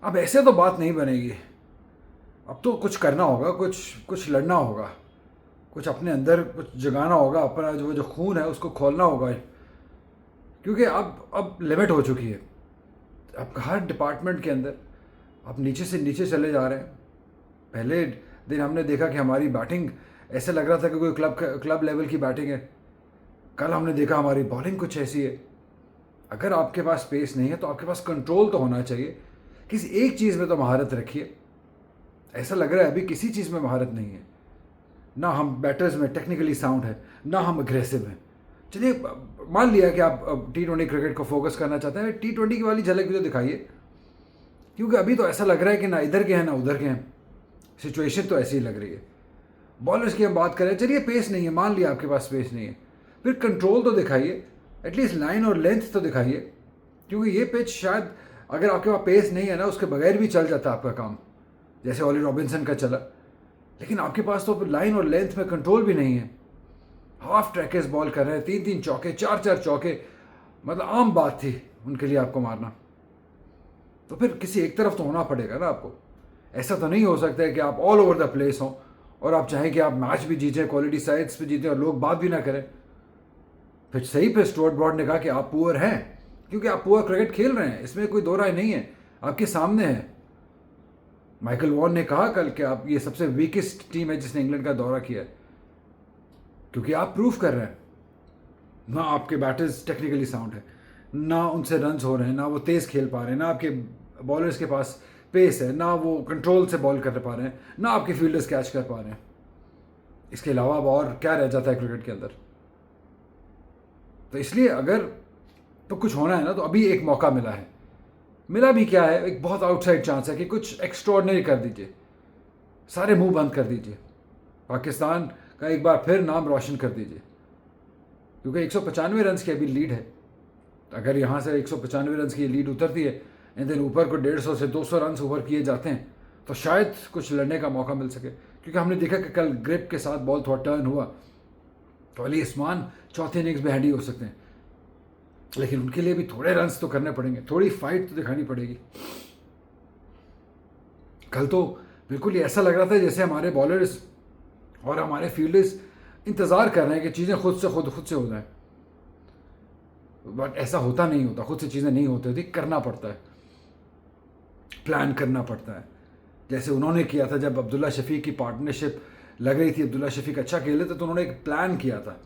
अब ऐसे तो बात नहीं बनेगी। अब तो कुछ करना होगा, कुछ कुछ लड़ना होगा, कुछ अपने अंदर कुछ जगाना होगा, अपना जो जो खून है उसको खोलना होगा। क्योंकि अब लिमिट हो चुकी है। अब हर डिपार्टमेंट के अंदर आप नीचे से नीचे चले जा रहे हैं। पहले दिन हमने देखा कि हमारी बैटिंग ऐसे लग रहा था कि कोई क्लब लेवल की बैटिंग है। कल हमने देखा हमारी बॉलिंग कुछ ऐसी है। अगर आपके पास स्पेस नहीं है तो आपके पास कंट्रोल तो होना चाहिए। किसी एक चीज़ में तो महारत रखिए। ऐसा लग रहा है अभी किसी चीज़ में महारत नहीं है। ना हम बैटर्स में टेक्निकली साउंड है, ना हम अग्रेसिव हैं। चलिए, मान लिया कि आप T20 क्रिकेट को फोकस करना चाहते हैं, T20 की वाली झलक भी तो दिखाइए। क्योंकि अभी तो ऐसा लग रहा है कि ना इधर के हैं ना उधर के हैं। सिचुएशन तो ऐसी ही लग रही है। बॉलर्स की हम बात करें, चलिए पेस नहीं है, मान लिया आपके पास स्पेस नहीं है, फिर कंट्रोल तो दिखाइए, एटलीस्ट लाइन और लेंथ तो दिखाइए। क्योंकि ये पिच शायद अगर आपके पास पेस नहीं है ना, उसके बगैर भी चल जाता आपका काम, जैसे ऑली रॉबिन्सन का चला। लेकिन आपके पास तो लाइन और लेंथ में कंट्रोल भी नहीं है। हाफ ट्रैकेस बॉल कर रहे हैं, 3-3 चौके, 4-4 चौके, मतलब आम बात थी उनके लिए आपको मारना। तो फिर किसी एक तरफ तो होना पड़ेगा ना आपको। ऐसा तो नहीं हो सकता है कि आप ऑल ओवर द प्लेस हों और आप चाहें कि आप मैच भी जीतें, क्वालिटी साइड्स पे जीतें और लोग बात भी ना करें। फिर सही पे स्टुअर्ट ब्रॉड ने कहा कि आप पुअर हैं, क्योंकि आप पुअर क्रिकेट खेल रहे हैं, इसमें कोई दो राय नहीं है, आपके सामने है। माइकल वॉन ने कहा कल कि आप ये सबसे वीकेस्ट टीम है जिसने इंग्लैंड का दौरा किया है, क्योंकि आप प्रूफ कर रहे हैं ना आपके बैटर्स टेक्निकली साउंड है, ना उनसे रन्स हो रहे हैं, ना वो तेज़ खेल पा रहे हैं, ना आपके बॉलर्स के पास पेस है, ना वो कंट्रोल से बॉल कर पा रहे हैं, ना आपके फील्डर्स कैच कर पा रहे हैं। इसके अलावा अब और क्या रह जाता है क्रिकेट के अंदर। तो इसलिए अगर तो कुछ होना है ना, तो अभी एक मौका मिला है। मिला भी क्या है, एक बहुत आउटसाइड चांस है कि कुछ एक्स्ट्रॉर्डनरी कर दीजिए, सारे मुंह बंद कर दीजिए, पाकिस्तान का एक बार फिर नाम रोशन कर दीजिए। क्योंकि 195 रन की अभी लीड है। अगर यहाँ से 195 रन की लीड उतरती है, एंड देन ऊपर को 150 से 200 रन ऊपर किए जाते हैं, तो शायद कुछ लड़ने का मौका मिल सके। क्योंकि हमने देखा कि कल ग्रिप के साथ बॉल थोड़ा टर्न हुआ तो अली उस्मान चौथे इनिंग्स में हैंडी हो सकते हैं। लेकिन उनके लिए भी थोड़े रन्स तो करने पड़ेंगे, थोड़ी फाइट तो दिखानी पड़ेगी। कल तो बिल्कुल ही ऐसा लग रहा था जैसे हमारे बॉलर्स और हमारे फील्डर्स इंतज़ार कर रहे हैं कि चीज़ें खुद से हो जाएं। बट ऐसा होता नहीं होता, खुद से चीज़ें नहीं होती, करना पड़ता है, प्लान करना पड़ता है। जैसे उन्होंने किया था जब अब्दुल्ला शफीक की पार्टनरशिप लग रही थी, अब्दुल्ला शफीक अच्छा खेल रहे थे, तो उन्होंने एक प्लान किया था,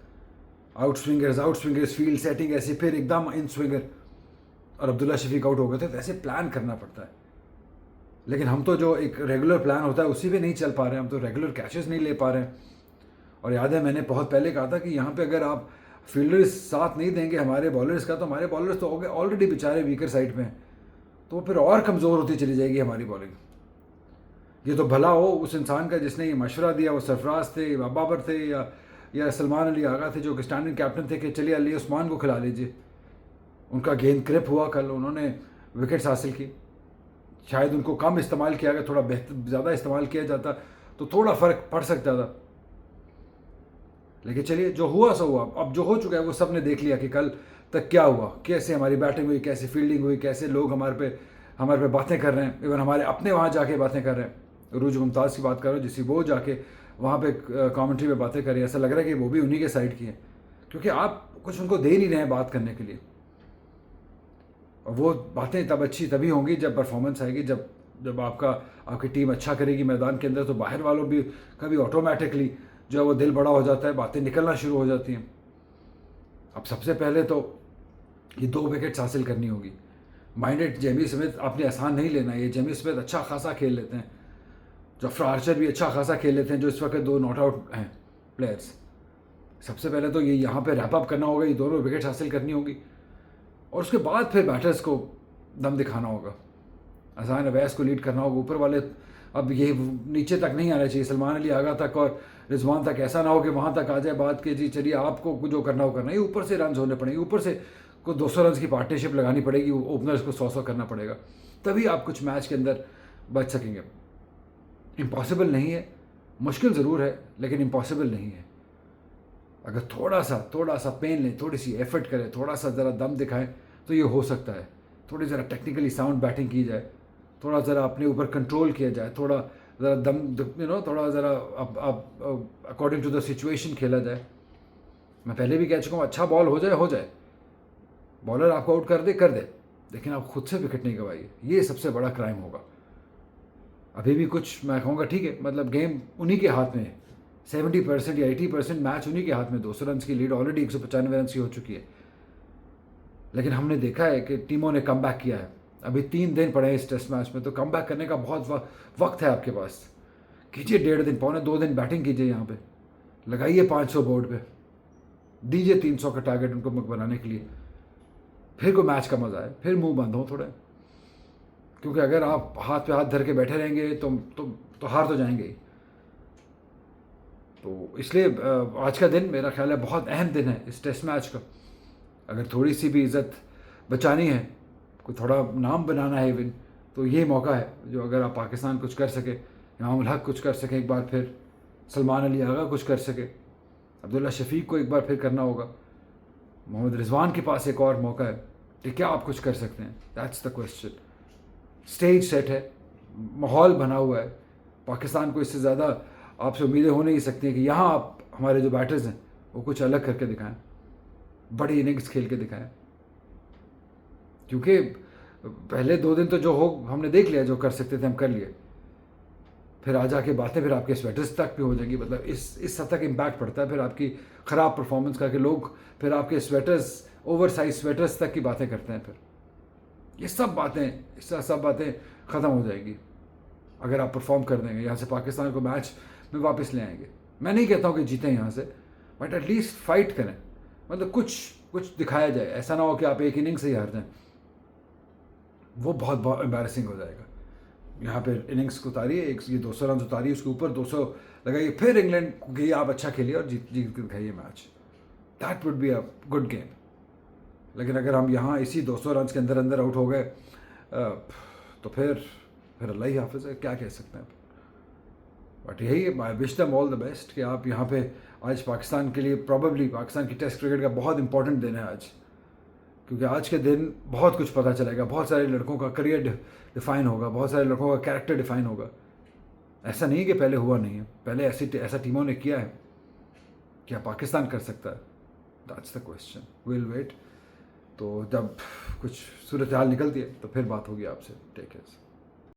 आउट स्विंगर्स, फील्ड सेटिंग ऐसी, फिर एकदम इन स्विंगर, और अब्दुल्ला शफीक आउट हो गए थे। तो ऐसे प्लान करना पड़ता है। लेकिन हम तो जो एक रेगुलर प्लान होता है उसी पे नहीं चल पा रहे हैं, हम तो रेगुलर कैचेस नहीं ले पा रहे हैं। और याद है मैंने बहुत पहले कहा था कि यहाँ पे अगर आप फील्डर्स साथ नहीं देंगे हमारे बॉलर्स का, तो हमारे बॉलर्स तो ऑलरेडी बेचारे वीकर साइड पे हैं, तो फिर और कमज़ोर होती चली जाएगी हमारी बॉलिंग। ये तो भला हो उस इंसान का जिसने ये मशवरा दिया, वो सरफराज थे, बाबर थे, या सलमान अली आगा थे, जो कि स्टैंडिंग कैप्टन थे कि चलिए अली उस्मान को खिला लीजिए। उनका गेंद क्रिप हुआ, कल उन्होंने विकेट्स हासिल की। शायद उनको कम इस्तेमाल किया गया, थोड़ा बेहतर ज़्यादा इस्तेमाल किया जाता तो थोड़ा फ़र्क पड़ सकता था। लेकिन चलिए, जो हुआ सो हुआ। अब जो हो चुका है वो सब ने देख लिया कि कल तक क्या हुआ, कैसे हमारी बैटिंग हुई, कैसे फील्डिंग हुई, कैसे लोग हमारे पे बातें कर रहे हैं। इवन हमारे अपने वहाँ जाके बातें कर रहे हैं। रूज मुमताज़ की बात करो, जिसकी वो जाके वहाँ पे कमेंट्री में बातें कर रही है, ऐसा लग रहा है कि वो भी उन्हीं के साइड की है, क्योंकि आप कुछ उनको दे नहीं रहे हैं बात करने के लिए। और वो बातें तब अच्छी तभी होंगी जब परफॉर्मेंस आएगी, जब आपकी टीम अच्छा करेगी मैदान के अंदर, तो बाहर वालों भी कभी ऑटोमेटिकली जो है वो दिल बड़ा हो जाता है, बातें निकलना शुरू हो जाती हैं। अब सबसे पहले तो ये 2 विकेट्स हासिल करनी होगी। माइंडेड जेमी स्मिथ आपने आसान नहीं लेना है। ये जेमी स्मिथ अच्छा खासा खेल लेते हैं, जफरा आर्चर भी अच्छा खासा खेल लेते हैं, जो इस वक्त 2 नॉट आउट हैं प्लेयर्स। सबसे पहले तो ये यहाँ पे रैप अप करना होगा, ये दोनों विकेट्स हासिल करनी होगी, और उसके बाद फिर बैटर्स को दम दिखाना होगा। अजहान अवैस को लीड करना होगा। ऊपर वाले अब ये नीचे तक नहीं आना चाहिए, सलमान अली आगा तक और रिजवान तक। ऐसा ना हो कि वहाँ तक आ जाए बात कि जी चलिए आपको जो करना हो करना है। ऊपर से रन होने पड़ेंगे, ऊपर से को 200 रन की पार्टनरशिप लगानी पड़ेगी, ओपनर्स को 100 करना पड़ेगा, तभी आप कुछ मैच के अंदर बच सकेंगे। इम्पॉसिबल नहीं है, मुश्किल ज़रूर है, लेकिन इम्पॉसिबल नहीं है। अगर थोड़ा सा पेन लें, थोड़ी सी एफर्ट करें, थोड़ा सा ज़रा दम दिखाएं, तो ये हो सकता है। थोड़ी ज़रा टेक्निकली साउंड बैटिंग की जाए थोड़ा ज़रा अपने ऊपर कंट्रोल किया जाए, थोड़ा ज़रा दम थोड़ा ज़रा अब अकॉर्डिंग टू द सिचुएशन खेला जाए। मैं पहले भी कह चुका हूँ, अच्छा बॉल हो जाए, बॉलर आपको आउट कर दे, लेकिन आप खुद से विकेट नहीं गवाइए, ये सबसे बड़ा क्राइम होगा। अभी भी कुछ मैं कहूँगा ठीक है, मतलब गेम उन्हीं के हाथ में है, 70% या 80% मैच उन्हीं के हाथ में। 200 रन की लीड ऑलरेडी 195 रन की हो चुकी है, लेकिन हमने देखा है कि टीमों ने कम बैक किया है। अभी 3 दिन पड़े हैं इस टेस्ट मैच में, तो कम बैक करने का बहुत वक्त है आपके पास। कीजिए 1.5 दिन, 2 दिन बैटिंग कीजिए, यहाँ पे लगाइए 500 बोर्ड पे, दीजिए 300 का टारगेट उनको बनाने के लिए, फिर कोई मैच का मजा है, फिर मुंह बंद हो थोड़े। क्योंकि अगर आप हाथ पे हाथ धर के बैठे रहेंगे तो हार तो जाएंगे ही। तो इसलिए आज का दिन मेरा ख्याल है बहुत अहम दिन है इस टेस्ट मैच का। अगर थोड़ी सी भी इज़्ज़त बचानी है, कोई थोड़ा नाम बनाना है इवन, तो ये मौका है जो अगर आप पाकिस्तान कुछ कर सके, इमामुल हक कुछ कर सके एक बार फिर, सलमान अली आगा कुछ कर सके, अब्दुल्ला शफीक को एक बार फिर करना होगा, मोहम्मद रिजवान के पास एक और मौका है कि क्या आप कुछ कर सकते हैं। That's the question. Stage set है, माहौल बना हुआ है, पाकिस्तान को इससे ज़्यादा आपसे उम्मीदें हो नहीं सकती हैं कि यहाँ आप हमारे जो बैटर्स हैं वो कुछ अलग करके दिखाएं, बड़ी इनिंग्स खेल के दिखाएं। क्योंकि पहले 2 दिन तो जो हो हमने देख लिया, जो कर सकते थे हम कर लिए, फिर आ जाके बातें फिर आपके स्वेटर्स तक भी हो जाएंगी। मतलब इस हद तक इम्पैक्ट पड़ता है फिर आपकी ख़राब परफॉर्मेंस का, कि लोग फिर आपके स्वेटर्स, ओवर साइज स्वेटर्स तक की बातें करते हैं। फिर ये सब बातें ख़त्म हो जाएगी अगर आप परफॉर्म कर देंगे, यहाँ से पाकिस्तान को मैच में वापस ले आएंगे। मैं नहीं कहता हूँ कि जीतें यहाँ से, बट एटलीस्ट फाइट करें, मतलब कुछ दिखाया जाए। ऐसा ना हो कि आप एक इनिंग से ही हार जाएं, वो बहुत एम्बैरेसिंग हो जाएगा। यहाँ पे इनिंग्स उतारिए, ये 200 रन उतारिए, उसके ऊपर 200 लगाइए, फिर इंग्लैंड को कहिए आप अच्छा खेलिए और जीत के दिखाइए match. That would be a good game. लेकिन अगर हम यहाँ इसी 200 रन के अंदर आउट हो गए तो फिर अल्लाह ही हाफिज़ है, क्या कह सकते हैं। बट यही I wish them all the best कि आप यहाँ पे आज पाकिस्तान के लिए, प्रॉबेबली पाकिस्तान की टेस्ट क्रिकेट का बहुत इंपॉर्टेंट दिन है आज, क्योंकि आज के दिन बहुत कुछ पता चलेगा। बहुत सारे लड़कों का करियर डिफाइन होगा, बहुत सारे लड़कों का कैरेक्टर डिफाइन होगा। ऐसा नहीं कि पहले हुआ नहीं है, पहले ऐसा टीमों ने किया है, क्या पाकिस्तान कर सकता है? That's the question, will wait. तो जब कुछ सूरत हाल निकलती है तो फिर बात होगी आपसे। Take care.